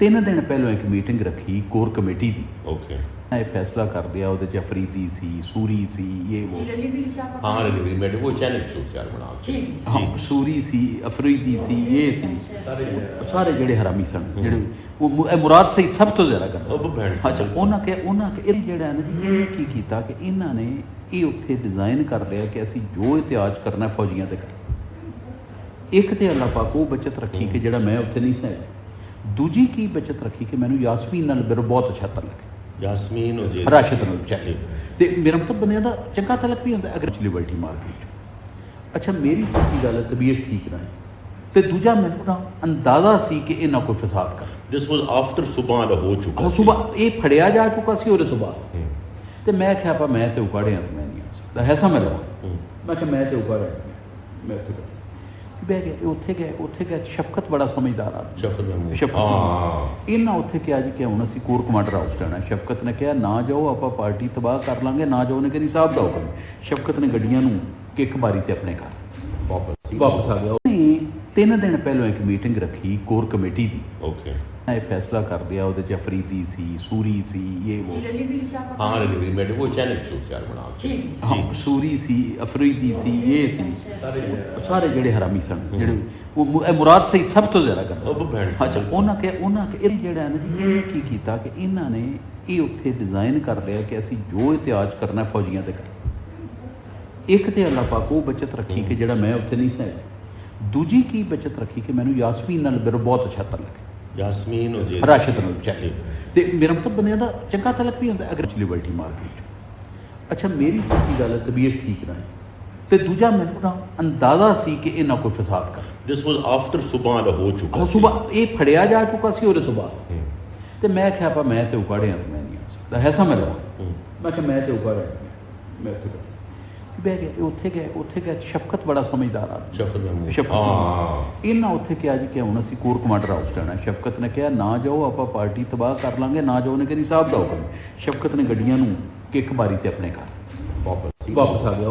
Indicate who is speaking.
Speaker 1: 3 दिन पहलों एक मीटिंग रखी कोर कमेटी की।
Speaker 2: ओके
Speaker 1: ये फैसला कर दिया वो अफरीदी सी सूरी सी ये वो
Speaker 2: हाँ रवि मैडम वो चैनल शो से यार बना
Speaker 1: हाँ सूरी सी अफरीदी सी ये सी सारे ਜਿਹੜੇ ਹਰਾਮੀ ਸਨ ਜਿਹੜੇ ਉਹ ਮੁਰਾਦ ਸਹੀ ਸਭ ਤੋਂ ਜ਼ਿਆਦਾ ਕਰਦੇ ਅੱਛਾ ਉਹਨਾਂ ਕੇ ਇਹ ਜਿਹੜਾ ਨੇ ਇਹਨੇ ਕੀ ਕੀਤਾ ਕਿ ਇਹਨਾਂ ਨੇ ਇਹ ਉੱਥੇ ਡਿਜ਼ਾਈਨ ਕਰ ਲਿਆ ਕਿ ਅਸੀਂ ਜੋ ਇਤਿਹਾਸ ਕਰਨਾ ਫੌਜੀਆਂ ਤੇ ਕਰ ਇੱਕ ਤੇ ਅੱਲਾਹ ਪਾਕ ਉਹ ਬਚਤ ਰੱਖੀ ਕਿ ਜਿਹੜਾ ਮੈਂ ਉੱਥੇ ਨਹੀਂ ਸੀ ਦੂਜੀ ਕੀ ਬਚਤ ਰੱਖੀ ਕਿ ਮੈਨੂੰ ਯਾਸਮੀਨ ਨਾਲ ਮੇਰਾ ਬਹੁਤ ਅੱਛਾ ਤਲਕ
Speaker 2: ਯਾਸਮੀਨ
Speaker 1: ਰਾਸ਼ਦ ਨਾਲ ਚਾਹੇ ਤੇ ਮੇਰਾ ਮਤਲਬ ਬੰਦਿਆਂ ਦਾ ਚੰਗਾ ਤਲਕ ਵੀ ਹੁੰਦਾ ਅਗਰ ਲਿਬਰਟੀ ਮਾਰਕੀਟ ਅੱਛਾ ਮੇਰੀ ਸੱਚੀ ਗੱਲ ਹੈ ਤਬੀਅਤ ਠੀਕ ਨਾ ਤੇ ਦੂਜਾ ਮੈਨੂੰ ਨਾ ਅੰਦਾਜ਼ਾ ਸੀ ਕਿ ਇਹਨਾਂ ਕੋਈ ਫਸਾਦ ਕਰ
Speaker 2: ਦਿਸ ਵਾਸ ਆਫਟਰ ਸੁਬਹ ਦਾ ਹੋ ਚੁੱਕਾ
Speaker 1: ਸੁਬਹ ਇਹ ਫੜਿਆ ਜਾ ਚੁੱਕਾ ਸੀ ਉਹਦੇ ਤੋਂ ਬਾਅਦ ਤੇ ਮੈਂ ਕਿਹਾ ਪਾ ਮੈਂ ਤੇ ਉਕਾੜਿਆ ਮੈਂ ਨਹੀਂ ਆ ਸਕਦਾ ਐਸਾ ਮੈਂ ਲਵਾ ਮੈਂ ਕਿਹਾ ਮੈਂ ਤੇ ਉਕਾੜਿਆ ਮੈਂ ਤੇ ਬਹਿ ਗਿਆ ਉੱਥੇ ਗਏ ਸ਼ਫਕਤ ਬੜਾ ਸਮਝਦਾਰ ਆ ਸ਼ਫਕਤ ਇਹਨਾਂ ਉੱਥੇ ਕਿਹਾ ਜੀ ਕਿ ਹੁਣ ਅਸੀਂ ਕੋਰ ਕਮਾਂਡਰ ਹਾਊਸ ਜਾਣਾ ਸ਼ਫਕਤ ਨੇ ਕਿਹਾ ਨਾ ਜਾਓ ਆਪਾਂ ਪਾਰਟੀ ਤਬਾਹ ਕਰ ਲਾਂਗੇ ਨਾ ਜਾਓ ਨੇ ਕਿ ਨਹੀਂ ਸਾਹਿਬ ਦਾ ਹੁਕਮ ਸ਼ਫਕਤ ਨੇ ਗੱਡੀਆਂ ਨੂੰ ਕਿੱਕ ਮਾਰੀ ਤੇ ਆਪਣੇ ਘਰ ਵਾਪਸ ਆ ਗਿਆ 3 दिन पहलों एक मीटिंग रखी कोर कमेटी की।
Speaker 2: ओके
Speaker 1: ये फैसला कर दिया वो अफरीदी सी सूरी सी ये वो
Speaker 2: हाँ रवि मैडम वो चैनल शो से यार बना
Speaker 1: हाँ सूरी सी अफरीदी सी ये सी सारे ਜਿਹੜੇ ਹਰਾਮੀ ਸਨ ਜਿਹੜੇ ਉਹ ਮੁਰਾਦ ਸਹੀ ਸਭ ਤੋਂ ਜ਼ਿਆਦਾ ਕਰਦੇ ਅੱਛਾ ਉਹਨਾਂ ਕੇ ਇਹ ਜਿਹੜਾ ਨੇ ਇਹਨੇ ਕੀ ਕੀਤਾ ਕਿ ਇਹਨਾਂ ਨੇ ਇਹ ਉੱਥੇ ਡਿਜ਼ਾਈਨ ਕਰ ਲਿਆ ਕਿ ਅਸੀਂ ਜੋ ਇਤਿਹਾਸ ਕਰਨਾ ਫੌਜੀਆਂ ਤੇ ਕਰ ਇੱਕ ਤੇ ਅੱਲਾਹ ਪਾਕ ਉਹ ਬਚਤ ਰੱਖੀ ਕਿ ਜਿਹੜਾ ਮੈਂ ਉੱਥੇ ਨਹੀਂ ਸੀ ਦੂਜੀ ਕੀ ਬਚਤ ਰੱਖੀ ਕਿ ਮੈਨੂੰ ਯਾਸਮੀਨ ਨਾਲ ਮੇਰਾ ਬਹੁਤ ਅੱਛਾ ਤਲਕ
Speaker 2: ਯਾਸਮੀਨ
Speaker 1: ਰਾਸ਼ਦ ਨਾਲ ਚਾਹੇ ਤੇ ਮੇਰਾ ਮਤਲਬ ਬੰਦਿਆਂ ਦਾ ਚੰਗਾ ਤਲਕ ਵੀ ਹੁੰਦਾ ਅਗਰ ਲਿਬਰਟੀ ਮਾਰਕੀਟ ਅੱਛਾ ਮੇਰੀ ਸੱਚੀ ਗੱਲ ਹੈ ਤਬੀਅਤ ਠੀਕ ਨਾ ਤੇ ਦੂਜਾ ਮੈਨੂੰ ਨਾ ਅੰਦਾਜ਼ਾ ਸੀ ਕਿ ਇਹਨਾਂ ਕੋਈ ਫਸਾਦ ਕਰ
Speaker 2: ਦਿਸ ਵਾਸ ਆਫਟਰ ਸੁਬਹ ਦਾ ਹੋ ਚੁੱਕਾ
Speaker 1: ਸੁਬਹ ਇਹ ਫੜਿਆ ਜਾ ਚੁੱਕਾ ਸੀ ਉਹਦੇ ਤੋਂ ਬਾਅਦ ਤੇ ਮੈਂ ਕਿਹਾ ਪਾ ਮੈਂ ਤੇ ਉਕਾੜਿਆ ਮੈਂ ਨਹੀਂ ਆ ਸਕਦਾ ਐਸਾ ਮੈਂ ਲਵਾ ਮੈਂ ਕਿਹਾ ਮੈਂ ਤੇ ਉਕਾੜਿਆ ਮੈਂ ਤੇ ਬਹਿ ਗਿਆ ਉੱਥੇ ਗਏ ਸ਼ਫਕਤ ਬੜਾ ਸਮਝਦਾਰ ਆ ਸ਼ਫਕਤ ਇਹਨਾਂ ਉੱਥੇ ਕਿਹਾ ਜੀ ਕਿ ਹੁਣ ਅਸੀਂ ਕੋਰ ਕਮਾਂਡਰ ਹਾਊਸ ਜਾਣਾ ਸ਼ਫਕਤ ਨੇ ਕਿਹਾ ਨਾ ਜਾਓ ਆਪਾਂ ਪਾਰਟੀ ਤਬਾਹ ਕਰ ਲਾਂਗੇ ਨਾ ਜਾਓ ਨੇ ਕਿ ਨਹੀਂ ਸਾਹਿਬ ਦਾ ਹੁਕਮ ਸ਼ਫਕਤ ਨੇ ਗੱਡੀਆਂ ਨੂੰ ਕਿੱਕ ਮਾਰੀ ਤੇ ਆਪਣੇ ਘਰ ਵਾਪਸ ਆ ਗਿਆ